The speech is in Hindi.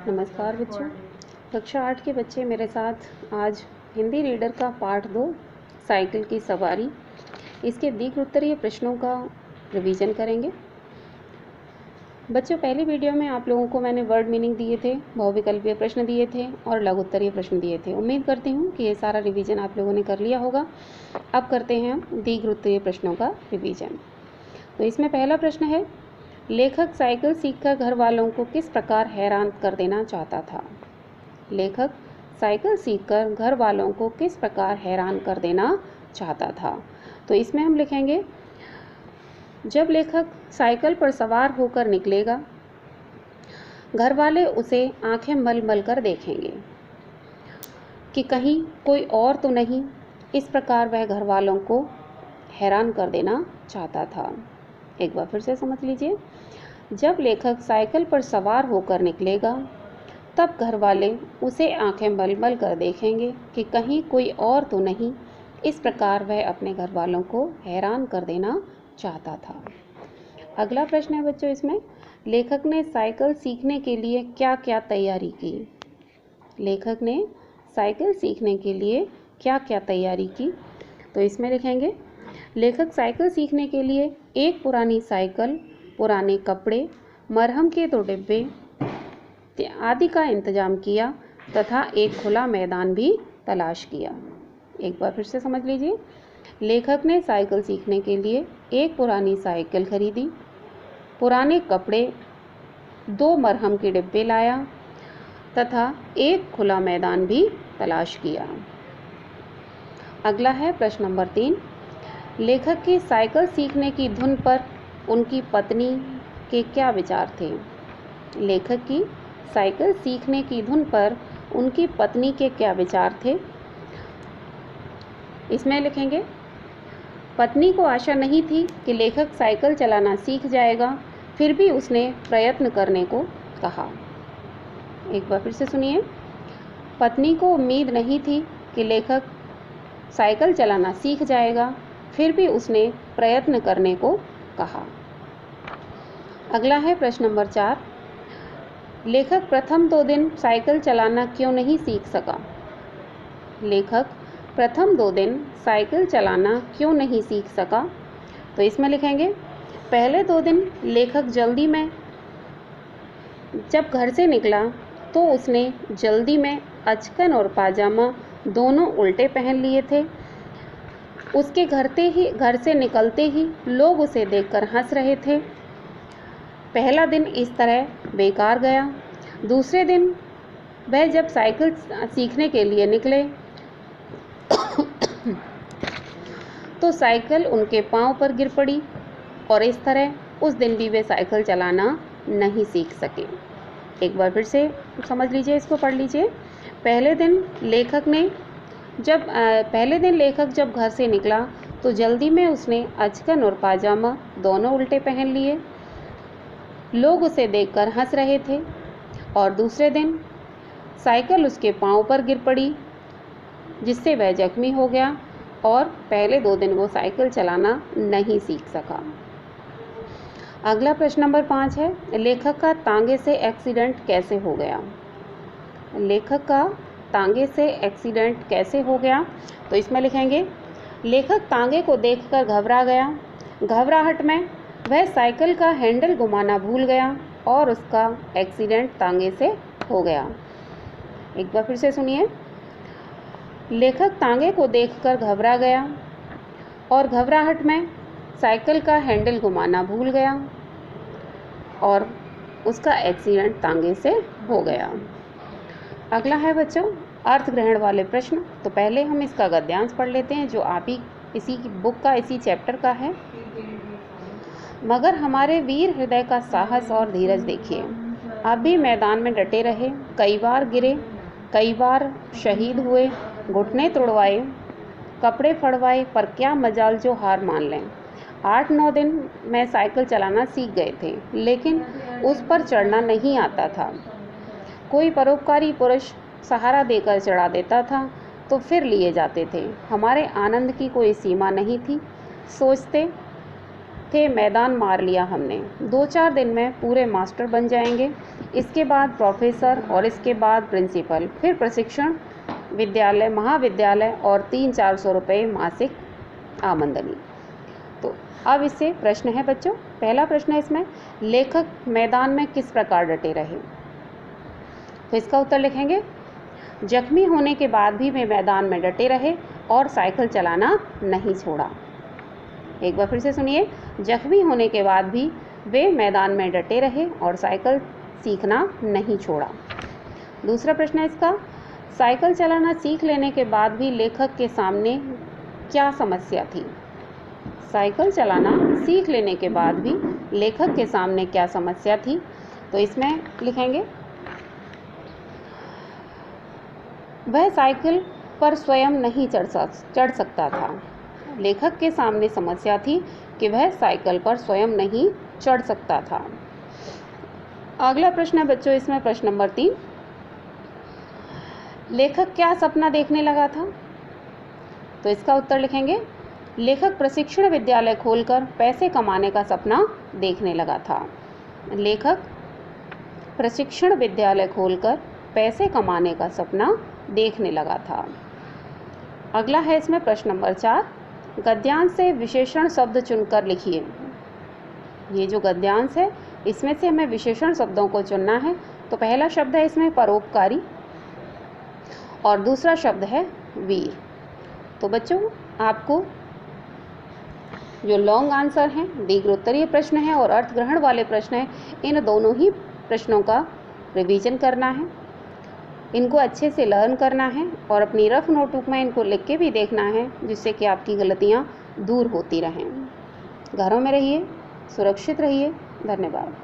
नमस्कार बच्चों। कक्षा 8 के बच्चे मेरे साथ आज हिंदी रीडर का पाठ 2 साइकिल की सवारी इसके दीर्घ उत्तरीय प्रश्नों का रिवीजन करेंगे। बच्चों, पहली वीडियो में आप लोगों को मैंने वर्ड मीनिंग दिए थे, बहुविकल्पीय प्रश्न दिए थे और लघु उत्तरीय प्रश्न दिए थे। उम्मीद करती हूँ कि ये सारा रिवीजन आप लोगों ने कर लिया होगा। अब करते हैं हम दीर्घ उत्तरीय प्रश्नों का रिवीजन। तो इसमें पहला प्रश्न है, लेखक साइकिल सीखकर घर वालों को किस प्रकार हैरान कर देना चाहता था। लेखक साइकिल सीखकर घर वालों को किस प्रकार हैरान कर देना चाहता था। तो इसमें हम लिखेंगे, जब लेखक साइकिल पर सवार होकर निकलेगा, घर वाले उसे आंखें मल मल कर देखेंगे कि कहीं कोई और तो नहीं। इस प्रकार वह घर वालों को हैरान कर देना चाहता था। एक बार फिर से समझ लीजिए, जब लेखक साइकिल पर सवार होकर निकलेगा, तब घर वाले उसे आंखें मल मल कर देखेंगे कि कहीं कोई और तो नहीं। इस प्रकार वह अपने घर वालों को हैरान कर देना चाहता था। अगला प्रश्न है बच्चों, इसमें लेखक ने साइकिल सीखने के लिए क्या क्या तैयारी की। लेखक ने साइकिल सीखने के लिए क्या क्या तैयारी की। तो इसमें लिखेंगे, लेखक साइकिल सीखने के लिए एक पुरानी साइकिल, पुराने कपड़े, मरहम के 2 डिब्बे आदि का इंतजाम किया तथा एक खुला मैदान भी तलाश किया। एक बार फिर से समझ लीजिए, लेखक ने साइकिल सीखने के लिए एक पुरानी साइकिल खरीदी, पुराने कपड़े, 2 मरहम के डिब्बे लाया तथा एक खुला मैदान भी तलाश किया। अगला है प्रश्न नंबर 3, लेखक की साइकिल सीखने की धुन पर उनकी पत्नी के क्या विचार थे। लेखक की साइकिल सीखने की धुन पर उनकी पत्नी के क्या विचार थे। इसमें लिखेंगे, पत्नी को आशा नहीं थी कि लेखक साइकिल चलाना सीख जाएगा, फिर भी उसने प्रयत्न करने को कहा। एक बार फिर से सुनिए, पत्नी को उम्मीद नहीं थी कि लेखक साइकिल चलाना सीख जाएगा, फिर भी उसने प्रयत्न करने को कहा। अगला है प्रश्न नंबर 4, लेखक प्रथम 2 दिन साइकिल चलाना क्यों नहीं सीख सका। लेखक प्रथम 2 दिन साइकिल चलाना क्यों नहीं सीख सका। तो इसमें लिखेंगे, पहले 2 दिन लेखक जल्दी में जब घर से निकला तो उसने जल्दी में अचकन और पाजामा दोनों उल्टे पहन लिए थे। उसके घर से निकलते ही लोग उसे देखकर हंस रहे थे। पहला दिन इस तरह बेकार गया। दूसरे दिन वह जब साइकिल सीखने के लिए निकले तो साइकिल उनके पांव पर गिर पड़ी और इस तरह उस दिन भी वे साइकिल चलाना नहीं सीख सके। एक बार फिर से समझ लीजिए, इसको पढ़ लीजिए। पहले दिन लेखक जब घर से निकला तो जल्दी में उसने अचकन और पाजामा दोनों उल्टे पहन लिए। लोग उसे देखकर हंस रहे थे। और दूसरे दिन साइकिल उसके पांव पर गिर पड़ी, जिससे वह जख्मी हो गया और पहले 2 दिन वो साइकिल चलाना नहीं सीख सका। अगला प्रश्न नंबर 5 है, लेखक का तांगे से एक्सीडेंट कैसे हो गया। लेखक का तांगे से एक्सीडेंट कैसे हो गया। तो इसमें लिखेंगे, लेखक तांगे को देखकर घबरा गया। घबराहट में वह साइकिल का हैंडल घुमाना भूल गया और उसका एक्सीडेंट तांगे से हो गया। एक बार फिर से सुनिए, लेखक तांगे को देखकर घबरा गया और घबराहट में साइकिल का हैंडल घुमाना भूल गया और उसका एक्सीडेंट तांगे से हो गया। अगला है बच्चों अर्थ ग्रहण वाले प्रश्न। तो पहले हम इसका गद्यांश पढ़ लेते हैं, जो आप ही इसी बुक का, इसी चैप्टर का है। मगर हमारे वीर हृदय का साहस और धीरज देखिए। अब भी मैदान में डटे रहे, कई बार गिरे, कई बार शहीद हुए, घुटने तोड़वाए, कपड़े फड़वाए, पर क्या मजाल जो हार मान लें। 8-9 दिन में साइकिल चलाना सीख गए थे, लेकिन उस पर चढ़ना नहीं आता था। कोई परोपकारी पुरुष सहारा देकर चढ़ा देता था तो फिर लिए जाते थे। हमारे आनंद की कोई सीमा नहीं थी। सोचते थे मैदान मार लिया हमने, 2-4 दिन में पूरे मास्टर बन जाएंगे। इसके बाद प्रोफेसर और इसके बाद प्रिंसिपल, फिर प्रशिक्षण विद्यालय, महाविद्यालय और 300-400 रुपये मासिक आमदनी। तो अब इससे प्रश्न है बच्चों, पहला प्रश्न है इसमें, लेखक मैदान में किस प्रकार डटे रहे। तो इसका उत्तर लिखेंगे, जख्मी होने के बाद भी वे मैदान में डटे रहे और साइकिल चलाना नहीं छोड़ा। एक बार फिर से सुनिए, जख्मी होने के बाद भी वे मैदान में डटे रहे और साइकिल सीखना नहीं छोड़ा। दूसरा प्रश्न है इसका, साइकिल चलाना सीख लेने के बाद भी लेखक के सामने क्या समस्या थी। साइकिल चलाना सीख लेने के बाद भी लेखक के सामने क्या समस्या थी। तो इसमें लिखेंगे, वह साइकिल पर स्वयं नहीं चढ़ सकता था। लेखक के सामने समस्या थी कि वह साइकिल पर स्वयं नहीं चढ़ सकता था। अगला प्रश्न है बच्चों इसमें प्रश्न नंबर 3, लेखक क्या सपना देखने लगा था। तो इसका उत्तर लिखेंगे, लेखक प्रशिक्षण विद्यालय खोलकर पैसे कमाने का सपना देखने लगा था। लेखक प्रशिक्षण विद्यालय खोलकर पैसे कमाने का सपना देखने लगा था। अगला है इसमें प्रश्न नंबर 4, गद्यांश से विशेषण शब्द चुनकर लिखिए। ये जो गद्यांश है इसमें से हमें विशेषण शब्दों को चुनना है। तो पहला शब्द है इसमें परोपकारी और दूसरा शब्द है वीर। तो बच्चों आपको जो लॉन्ग आंसर हैं, दीर्घ उत्तरीय प्रश्न है और अर्थ ग्रहण वाले प्रश्न हैं, इन दोनों ही प्रश्नों का रिवीजन करना है, इनको अच्छे से लर्न करना है और अपनी रफ नोटबुक में इनको लिख के भी देखना है, जिससे कि आपकी गलतियाँ दूर होती रहें। घरों में रहिए, सुरक्षित रहिए। धन्यवाद।